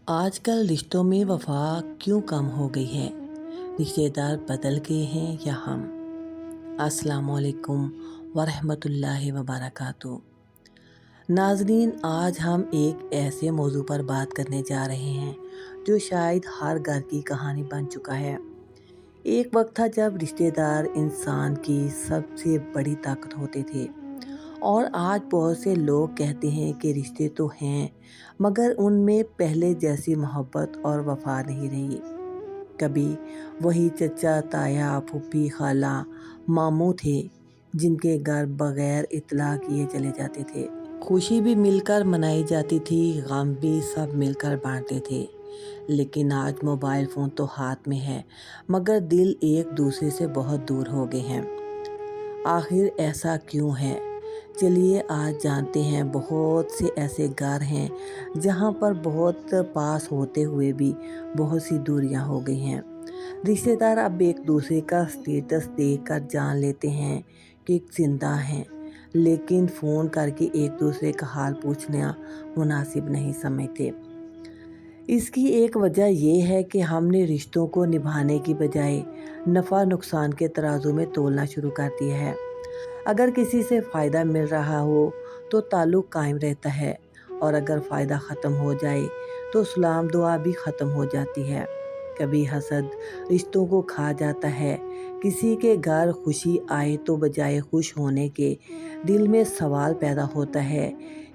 آج کل رشتوں میں وفا کیوں کم ہو گئی ہے؟ رشتے دار بدل گئے ہیں یا ہم؟ السلام علیکم ورحمۃ اللہ وبرکاتہ۔ ناظرین، آج ہم ایک ایسے موضوع پر بات کرنے جا رہے ہیں جو شاید ہر گھر کی کہانی بن چکا ہے۔ ایک وقت تھا جب رشتے دار انسان کی سب سے بڑی طاقت ہوتے تھے، اور آج بہت سے لوگ کہتے ہیں کہ رشتے تو ہیں مگر ان میں پہلے جیسی محبت اور وفا نہیں رہی۔ کبھی وہی چچا، تایا، پھوپھی، خالہ، ماموں تھے جن کے گھر بغیر اطلاع کیے چلے جاتے تھے۔ خوشی بھی مل کر منائی جاتی تھی، غم بھی سب مل کر بانٹتے تھے۔ لیکن آج موبائل فون تو ہاتھ میں ہے مگر دل ایک دوسرے سے بہت دور ہو گئے ہیں۔ آخر ایسا کیوں ہے؟ چلیے آج جانتے ہیں۔ بہت سے ایسے گھر ہیں جہاں پر بہت پاس ہوتے ہوئے بھی بہت سی دوریاں ہو گئی ہیں۔ رشتے دار اب ایک دوسرے کا اسٹیٹس دیکھ کر جان لیتے ہیں کہ زندہ ہیں، لیکن فون کر کے ایک دوسرے کا حال پوچھنا مناسب نہیں سمجھتے۔ اس کی ایک وجہ یہ ہے کہ ہم نے رشتوں کو نبھانے کی بجائے نفع نقصان کے ترازو میں تولنا شروع کر دیا ہے۔ اگر کسی سے فائدہ مل رہا ہو تو تعلق قائم رہتا ہے، اور اگر فائدہ ختم ہو جائے تو سلام دعا بھی ختم ہو جاتی ہے۔ کبھی حسد رشتوں کو کھا جاتا ہے۔ کسی کے گھر خوشی آئے تو بجائے خوش ہونے کے دل میں سوال پیدا ہوتا ہے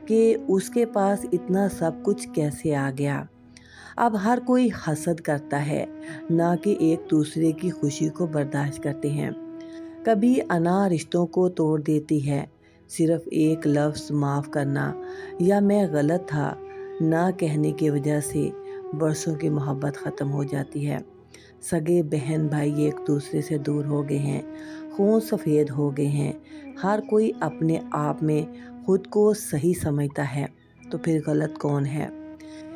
کہ اس کے پاس اتنا سب کچھ کیسے آ گیا۔ اب ہر کوئی حسد کرتا ہے، نہ کہ ایک دوسرے کی خوشی کو برداشت کرتے ہیں۔ کبھی انا رشتوں کو توڑ دیتی ہے۔ صرف ایک لفظ معاف کرنا یا میں غلط تھا نہ کہنے کی وجہ سے برسوں کی محبت ختم ہو جاتی ہے۔ سگے بہن بھائی ایک دوسرے سے دور ہو گئے ہیں، خون سفید ہو گئے ہیں۔ ہر کوئی اپنے آپ میں خود کو صحیح سمجھتا ہے، تو پھر غلط کون ہے؟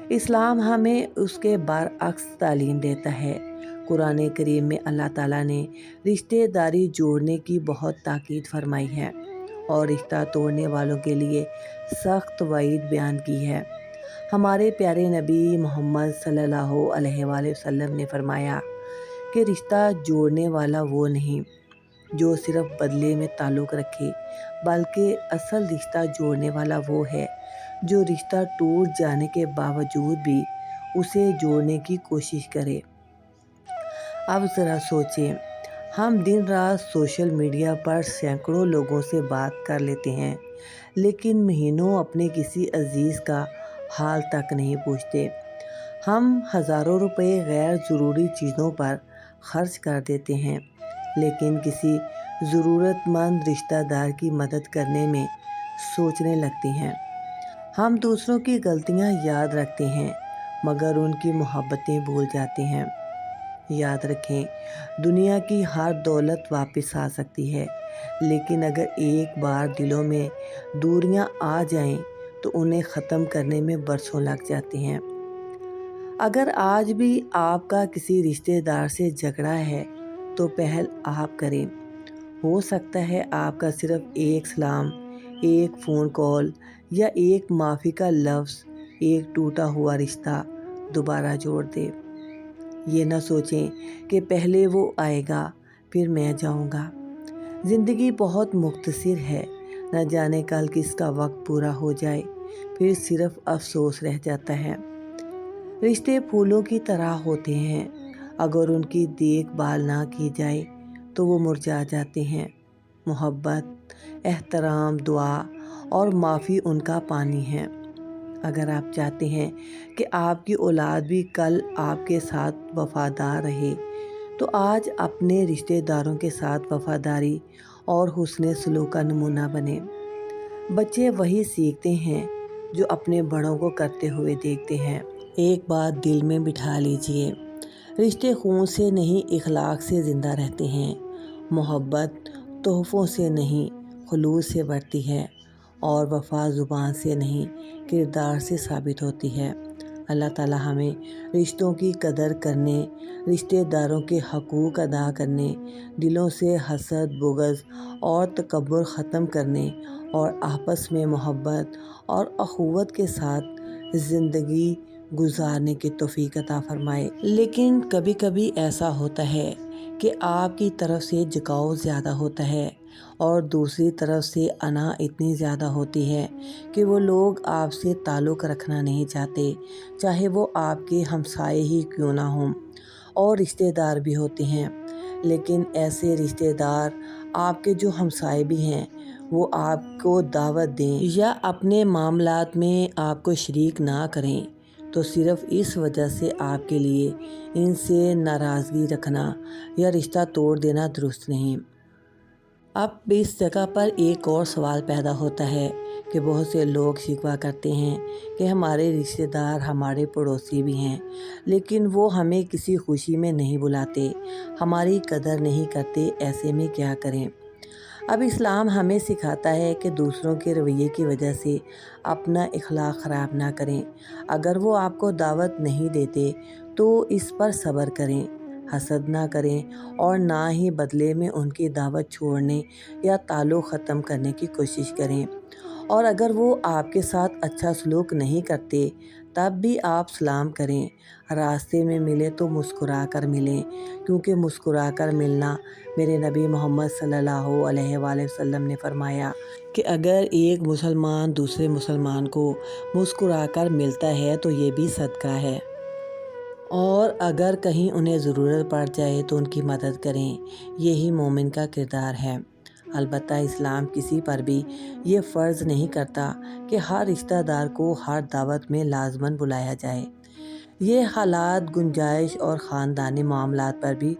اسلام ہمیں اس کے برعکس تعلیم دیتا ہے۔ قرآن کریم میں اللہ تعالیٰ نے رشتے داری جوڑنے کی بہت تاکید فرمائی ہے اور رشتہ توڑنے والوں کے لیے سخت وعید بیان کی ہے۔ ہمارے پیارے نبی محمد صلی اللہ علیہ وآلہ وسلم نے فرمایا کہ رشتہ جوڑنے والا وہ نہیں جو صرف بدلے میں تعلق رکھے، بلکہ اصل رشتہ جوڑنے والا وہ ہے جو رشتہ ٹوٹ جانے کے باوجود بھی اسے جوڑنے کی کوشش کرے۔ اب ذرا سوچیں، ہم دن رات سوشل میڈیا پر سینکڑوں لوگوں سے بات کر لیتے ہیں، لیکن مہینوں اپنے کسی عزیز کا حال تک نہیں پوچھتے۔ ہم ہزاروں روپے غیر ضروری چیزوں پر خرچ کر دیتے ہیں، لیکن کسی ضرورت مند رشتہ دار کی مدد کرنے میں سوچنے لگتے ہیں۔ ہم دوسروں کی غلطیاں یاد رکھتے ہیں مگر ان کی محبتیں بھول جاتے ہیں۔ یاد رکھیں، دنیا کی ہر دولت واپس آ سکتی ہے، لیکن اگر ایک بار دلوں میں دوریاں آ جائیں تو انہیں ختم کرنے میں برسوں لگ جاتے ہیں۔ اگر آج بھی آپ کا کسی رشتے دار سے جھگڑا ہے تو پہل آپ کریں۔ ہو سکتا ہے آپ کا صرف ایک سلام، ایک فون کال یا ایک معافی کا لفظ ایک ٹوٹا ہوا رشتہ دوبارہ جوڑ دے۔ یہ نہ سوچیں کہ پہلے وہ آئے گا پھر میں جاؤں گا۔ زندگی بہت مختصر ہے، نہ جانے کل کس کا وقت پورا ہو جائے، پھر صرف افسوس رہ جاتا ہے۔ رشتے پھولوں کی طرح ہوتے ہیں، اگر ان کی دیکھ بھال نہ کی جائے تو وہ مرجھا جاتے ہیں۔ محبت، احترام، دعا اور معافی ان کا پانی ہے۔ اگر آپ چاہتے ہیں کہ آپ کی اولاد بھی کل آپ کے ساتھ وفادار رہے تو آج اپنے رشتے داروں کے ساتھ وفاداری اور حسن سلوک کا نمونہ بنیں۔ بچے وہی سیکھتے ہیں جو اپنے بڑوں کو کرتے ہوئے دیکھتے ہیں۔ ایک بات دل میں بٹھا لیجئے، رشتے خون سے نہیں اخلاق سے زندہ رہتے ہیں۔ محبت تحفوں سے نہیں خلوص سے بڑھتی ہے، اور وفا زبان سے نہیں کردار سے ثابت ہوتی ہے۔ اللہ تعالیٰ ہمیں رشتوں کی قدر کرنے، رشتے داروں کے حقوق ادا کرنے، دلوں سے حسد، بغض اور تکبر ختم کرنے اور آپس میں محبت اور اخوت کے ساتھ زندگی گزارنے کی توفیق عطا فرمائے۔ لیکن کبھی کبھی ایسا ہوتا ہے کہ آپ کی طرف سے جھکاؤ زیادہ ہوتا ہے اور دوسری طرف سے انا اتنی زیادہ ہوتی ہے کہ وہ لوگ آپ سے تعلق رکھنا نہیں چاہتے، چاہے وہ آپ کے ہمسائے ہی کیوں نہ ہوں اور رشتہ دار بھی ہوتے ہیں۔ لیکن ایسے رشتہ دار آپ کے جو ہمسائے بھی ہیں وہ آپ کو دعوت دیں یا اپنے معاملات میں آپ کو شریک نہ کریں تو صرف اس وجہ سے آپ کے لیے ان سے ناراضگی رکھنا یا رشتہ توڑ دینا درست نہیں۔ اب اس جگہ پر ایک اور سوال پیدا ہوتا ہے کہ بہت سے لوگ شکوہ کرتے ہیں کہ ہمارے رشتہ دار ہمارے پڑوسی بھی ہیں لیکن وہ ہمیں کسی خوشی میں نہیں بلاتے، ہماری قدر نہیں کرتے، ایسے میں کیا کریں؟ اب اسلام ہمیں سکھاتا ہے کہ دوسروں کے رویے کی وجہ سے اپنا اخلاق خراب نہ کریں۔ اگر وہ آپ کو دعوت نہیں دیتے تو اس پر صبر کریں، حسد نہ کریں اور نہ ہی بدلے میں ان کی دعوت چھوڑنے یا تعلق ختم کرنے کی کوشش کریں۔ اور اگر وہ آپ کے ساتھ اچھا سلوک نہیں کرتے تب بھی آپ سلام کریں، راستے میں ملے تو مسکرا کر ملیں، کیونکہ مسکرا کر ملنا میرے نبی محمد صلی اللہ علیہ وآلہ وسلم نے فرمایا کہ اگر ایک مسلمان دوسرے مسلمان کو مسکرا کر ملتا ہے تو یہ بھی صدقہ ہے، اور اگر کہیں انہیں ضرورت پڑ جائے تو ان کی مدد کریں، یہی مومن کا کردار ہے۔ البتہ اسلام کسی پر بھی یہ فرض نہیں کرتا کہ ہر رشتہ دار کو ہر دعوت میں لازماً بلایا جائے۔ یہ حالات، گنجائش اور خاندانی معاملات پر بھی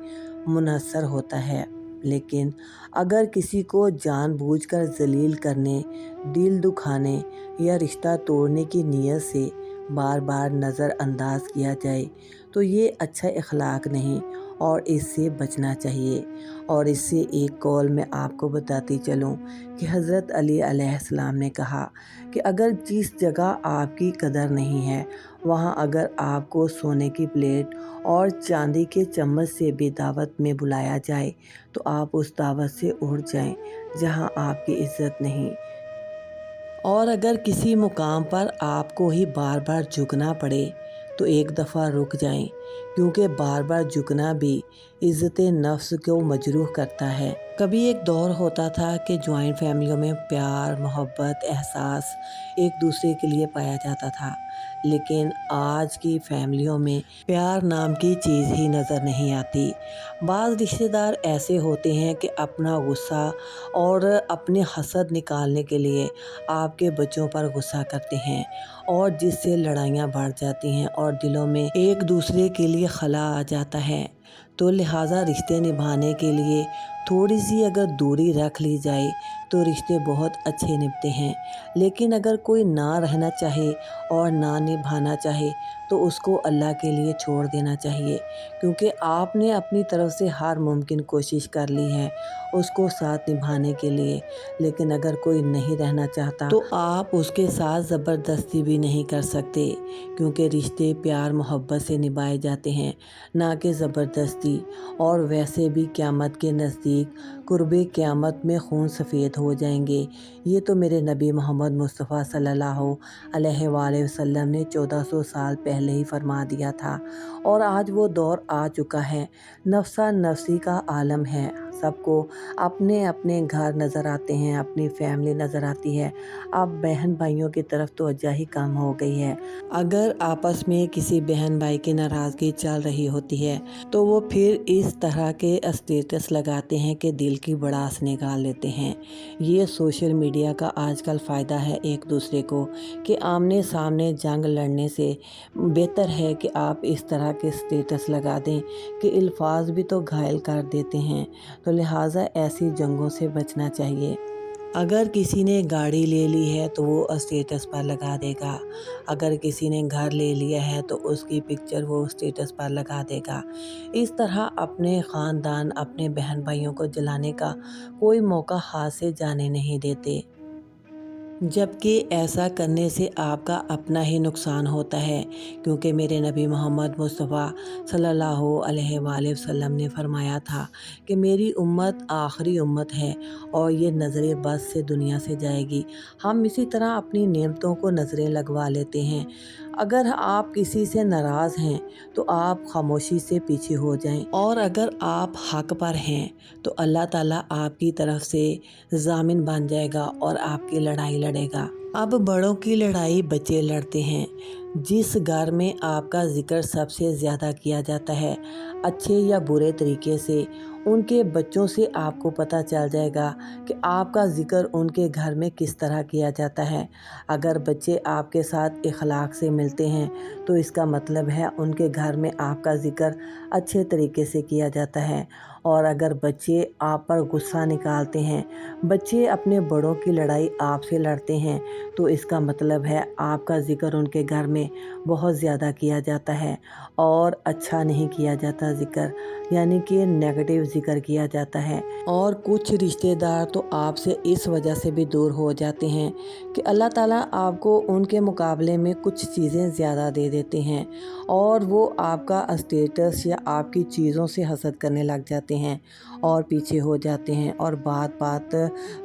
منحصر ہوتا ہے۔ لیکن اگر کسی کو جان بوجھ کر ذلیل کرنے، دل دکھانے یا رشتہ توڑنے کی نیت سے بار بار نظر انداز کیا جائے تو یہ اچھا اخلاق نہیں اور اس سے بچنا چاہیے۔ اور اس سے ایک قول میں آپ کو بتاتی چلوں کہ حضرت علی علیہ السلام نے کہا کہ اگر جس جگہ آپ کی قدر نہیں ہے وہاں اگر آپ کو سونے کی پلیٹ اور چاندی کے چمچ سے بھی دعوت میں بلایا جائے تو آپ اس دعوت سے اٹھ جائیں جہاں آپ کی عزت نہیں۔ اور اگر کسی مقام پر آپ کو ہی بار بار جھکنا پڑے تو ایک دفعہ رک جائیں، کیونکہ بار بار جھکنا بھی عزت نفس کو مجروح کرتا ہے۔ کبھی ایک دور ہوتا تھا کہ جوائنٹ فیملیوں میں پیار، محبت، احساس ایک دوسرے کے لیے پایا جاتا تھا، لیکن آج کی فیملیوں میں پیار نام کی چیز ہی نظر نہیں آتی۔ بعض رشتہ دار ایسے ہوتے ہیں کہ اپنا غصہ اور اپنے حسد نکالنے کے لیے آپ کے بچوں پر غصہ کرتے ہیں اور جس سے لڑائیاں بڑھ جاتی ہیں اور دلوں میں ایک دوسرے کے لیے خلا آ جاتا ہے۔ تو لہٰذا رشتے نبھانے کے لیے تھوڑی سی اگر دوری رکھ لی جائے تو رشتے بہت اچھے نبھتے ہیں۔ لیکن اگر کوئی نہ رہنا چاہے اور نہ نبھانا چاہے تو اس کو اللہ کے لیے چھوڑ دینا چاہیے، کیونکہ آپ نے اپنی طرف سے ہر ممکن کوشش کر لی ہے اس کو ساتھ نبھانے کے لیے۔ لیکن اگر کوئی نہیں رہنا چاہتا تو آپ اس کے ساتھ زبردستی بھی نہیں کر سکتے، کیونکہ رشتے پیار محبت سے نبھائے جاتے ہیں، نہ کہ زبردستی۔ اور ویسے بھی قیامت کے نزدیک قرب قیامت میں خون سفید ہو جائیں گے، یہ تو میرے نبی محمد مصطفیٰ صلی اللہ علیہ وآلہ وسلم نے 1400 سال پہلے ہی فرما دیا تھا، اور آج وہ دور آ چکا ہے۔ نفسا نفسی کا عالم ہے، سب کو اپنے اپنے گھر نظر آتے ہیں، اپنی فیملی نظر آتی ہے۔ اب بہن بھائیوں کی طرف توجہ ہی کم ہو گئی ہے۔ اگر آپس میں کسی بہن بھائی کی ناراضگی چل رہی ہوتی ہے تو وہ پھر اس طرح کے اسٹیٹس لگاتے ہیں کہ دل کی بڑاس نکال لیتے ہیں۔ یہ سوشل میڈیا کا آج کل فائدہ ہے ایک دوسرے کو کہ آمنے سامنے جنگ لڑنے سے بہتر ہے کہ آپ اس طرح کے اسٹیٹس لگا دیں کہ الفاظ بھی تو گھائل کر دیتے ہیں۔ تو لہٰذا ایسی جنگوں سے بچنا چاہیے۔ اگر کسی نے گاڑی لے لی ہے تو وہ اسٹیٹس پر لگا دے گا، اگر کسی نے گھر لے لیا ہے تو اس کی پکچر وہ اسٹیٹس پر لگا دے گا۔ اس طرح اپنے خاندان، اپنے بہن بھائیوں کو جلانے کا کوئی موقع ہاتھ سے جانے نہیں دیتے، جبکہ ایسا کرنے سے آپ کا اپنا ہی نقصان ہوتا ہے، کیونکہ میرے نبی محمد مصطفیٰ صلی اللہ علیہ وآلہ وسلم نے فرمایا تھا کہ میری امت آخری امت ہے اور یہ نظر بد سے دنیا سے جائے گی۔ ہم اسی طرح اپنی نعمتوں کو نظریں لگوا لیتے ہیں، اگر آپ کسی سے ناراض ہیں تو آپ خاموشی سے پیچھے ہو جائیں، اور اگر آپ حق پر ہیں تو اللہ تعالیٰ آپ کی طرف سے ضامن بن جائے گا اور آپ کی لڑائی لڑے گا۔ اب بڑوں کی لڑائی بچے لڑتے ہیں۔ جس گھر میں آپ کا ذکر سب سے زیادہ کیا جاتا ہے، اچھے یا برے طریقے سے، ان کے بچوں سے آپ کو پتہ چل جائے گا کہ آپ کا ذکر ان کے گھر میں کس طرح کیا جاتا ہے۔ اگر بچے آپ کے ساتھ اخلاق سے ملتے ہیں تو اس کا مطلب ہے ان کے گھر میں آپ کا ذکر اچھے طریقے سے کیا جاتا ہے، اور اگر بچے آپ پر غصہ نکالتے ہیں، بچے اپنے بڑوں کی لڑائی آپ سے لڑتے ہیں، تو اس کا مطلب ہے آپ کا ذکر ان کے گھر میں بہت زیادہ کیا جاتا ہے اور اچھا نہیں کیا جاتا ذکر، یعنی کہ نیگیٹو ذکر کیا جاتا ہے۔ اور کچھ رشتہ دار تو آپ سے اس وجہ سے بھی دور ہو جاتے ہیں کہ اللہ تعالیٰ آپ کو ان کے مقابلے میں کچھ چیزیں زیادہ دے دیتے ہیں، اور وہ آپ کا اسٹیٹس یا آپ کی چیزوں سے حسد کرنے لگ جاتے ہیں اور پیچھے ہو جاتے ہیں، اور بات بات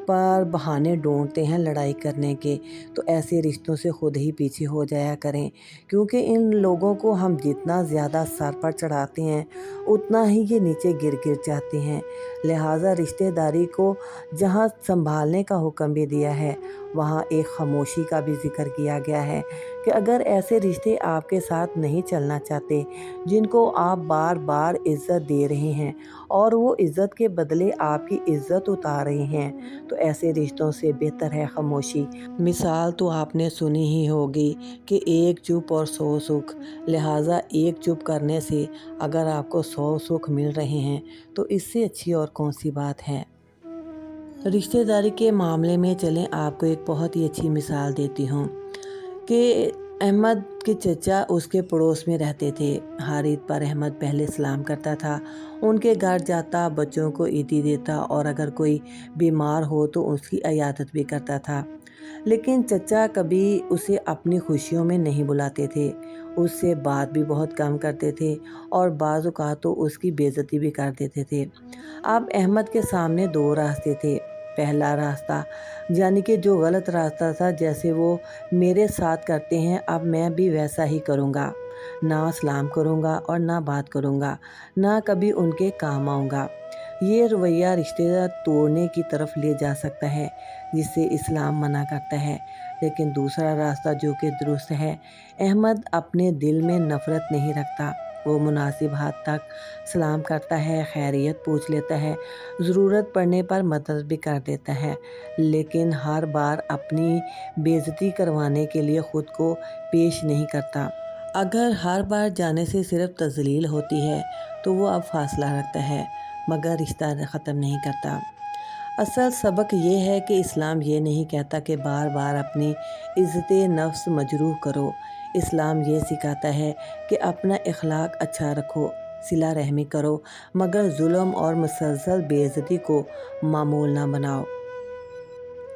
پر بہانے ڈھونڈتے ہیں لڑائی کرنے کے۔ تو ایسے رشتوں سے خود ہی پیچھے ہو جایا کریں، کیونکہ ان لوگوں کو ہم جتنا زیادہ سر پر چڑھاتے ہیں اتنا ہی یہ نیچے گر جاتے ہیں۔ لہٰذا رشتہ داری کو جہاں سنبھالنے کا حکم بھی دیا ہے، وہاں ایک خاموشی کا بھی ذکر کیا گیا ہے کہ اگر ایسے رشتے آپ کے ساتھ نہیں چلنا چاہتے، جن کو آپ بار بار عزت دے رہے ہیں اور وہ عزت کے بدلے آپ کی عزت اتار رہے ہیں، تو ایسے رشتوں سے بہتر ہے خاموشی۔ مثال تو آپ نے سنی ہی ہوگی کہ ایک چپ اور 100 سکھ، لہٰذا ایک چپ کرنے سے اگر آپ کو 100 سکھ مل رہے ہیں تو اس سے اچھی اور کون سی بات ہے۔ رشتہ داری کے معاملے میں چلیں آپ کو ایک بہت ہی اچھی مثال دیتی ہوں کہ احمد کے چچا اس کے پڑوس میں رہتے تھے۔ ہر عید پر احمد پہلے سلام کرتا تھا، ان کے گھر جاتا، بچوں کو عیدی دیتا، اور اگر کوئی بیمار ہو تو اس کی عیادت بھی کرتا تھا۔ لیکن چچا کبھی اسے اپنی خوشیوں میں نہیں بلاتے تھے، اس سے بات بھی بہت کم کرتے تھے، اور بعض اوقات تو اس کی بے عزتی بھی کر دیتے تھے۔ اب احمد کے سامنے 2 راستے تھے۔ پہلا راستہ، یعنی کہ جو غلط راستہ تھا، جیسے وہ میرے ساتھ کرتے ہیں اب میں بھی ویسا ہی کروں گا، نہ سلام کروں گا اور نہ بات کروں گا، نہ کبھی ان کے کام آؤں گا۔ یہ رویہ رشتہ توڑنے کی طرف لے جا سکتا ہے، جسے اسلام منع کرتا ہے۔ لیکن دوسرا راستہ جو کہ درست ہے، احمد اپنے دل میں نفرت نہیں رکھتا، وہ مناسب حد تک سلام کرتا ہے، خیریت پوچھ لیتا ہے، ضرورت پڑنے پر مدد بھی کر دیتا ہے، لیکن ہر بار اپنی بے عزتی کروانے کے لیے خود کو پیش نہیں کرتا۔ اگر ہر بار جانے سے صرف تذلیل ہوتی ہے تو وہ اب فاصلہ رکھتا ہے، مگر رشتہ ختم نہیں کرتا۔ اصل سبق یہ ہے کہ اسلام یہ نہیں کہتا کہ بار بار اپنی عزت نفس مجروح کرو۔ اسلام یہ سکھاتا ہے کہ اپنا اخلاق اچھا رکھو، صلہ رحمی کرو، مگر ظلم اور مسلسل بے عزتی کو معمول نہ بناؤ۔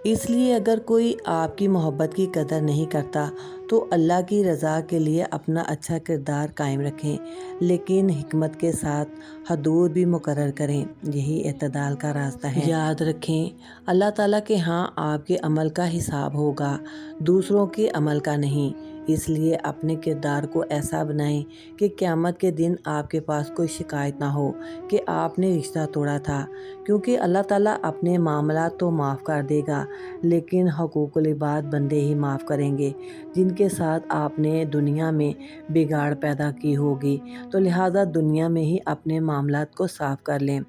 اس لیے اگر کوئی آپ کی محبت کی قدر نہیں کرتا تو اللہ کی رضا کے لیے اپنا اچھا کردار قائم رکھیں، لیکن حکمت کے ساتھ حدود بھی مقرر کریں۔ یہی اعتدال کا راستہ ہے۔ یاد رکھیں، اللہ تعالیٰ کے ہاں آپ کے عمل کا حساب ہوگا، دوسروں کے عمل کا نہیں۔ اس لیے اپنے کردار کو ایسا بنائیں کہ قیامت کے دن آپ کے پاس کوئی شکایت نہ ہو کہ آپ نے رشتہ توڑا تھا، کیونکہ اللہ تعالیٰ اپنے معاملات تو معاف کر دے گا، لیکن حقوق العباد بندے ہی معاف کریں گے جن کے ساتھ آپ نے دنیا میں بگاڑ پیدا کی ہوگی۔ تو لہٰذا دنیا میں ہی اپنے معاملات کو صاف کر لیں۔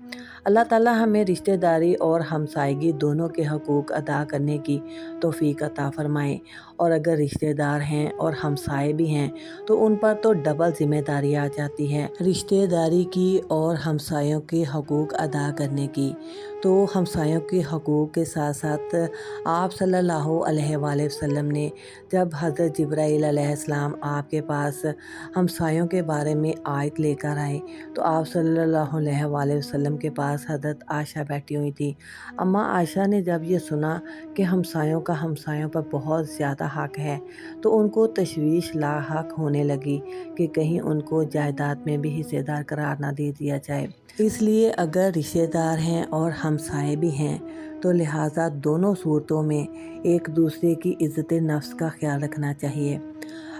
اللہ تعالیٰ ہمیں رشتہ داری اور ہمسائیگی دونوں کے حقوق ادا کرنے کی توفیق عطا فرمائے، اور اگر رشتہ دار ہیں اور ہمسائے بھی ہیں تو ان پر تو ڈبل ذمہ داری آ جاتی ہے، رشتہ داری کی اور ہمسایوں کے حقوق ادا کرنے کی۔ تو ہمسایوں کے حقوق کے ساتھ ساتھ آپ صلی اللہ علیہ وآلہ وسلم نے جب حضرت جبرائیل علیہ السلام آپ کے پاس ہمسایوں کے بارے میں آیت لے کر آئے تو آپ صلی اللہ علیہ وآلہ وسلم کے پاس حضرت عائشہ بیٹھی ہوئی تھی۔ اماں عائشہ نے جب یہ سنا کہ ہمسایوں کا ہمسایوں پر بہت زیادہ حق ہے تو ان کو تشویش لاحق ہونے لگی کہ کہیں ان کو جائیداد میں بھی حصے دار قرار نہ دے دیا جائے۔ اس لیے اگر رشتہ دار ہیں اور ہمسائے بھی ہیں تو لہٰذا دونوں صورتوں میں ایک دوسرے کی عزت نفس کا خیال رکھنا چاہیے۔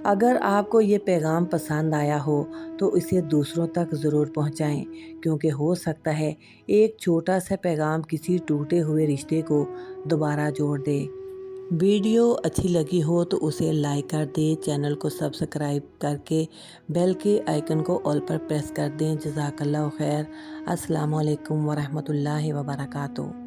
اگر آپ کو یہ پیغام پسند آیا ہو تو اسے دوسروں تک ضرور پہنچائیں، کیونکہ ہو سکتا ہے ایک چھوٹا سا پیغام کسی ٹوٹے ہوئے رشتے کو دوبارہ جوڑ دے۔ ویڈیو اچھی لگی ہو تو اسے لائک کر دیں، چینل کو سبسکرائب کر کے بیل کے آئیکن کو آل پر پریس کر دیں۔ جزاک اللہ خیر۔ السلام علیکم ورحمۃ اللہ وبرکاتہ۔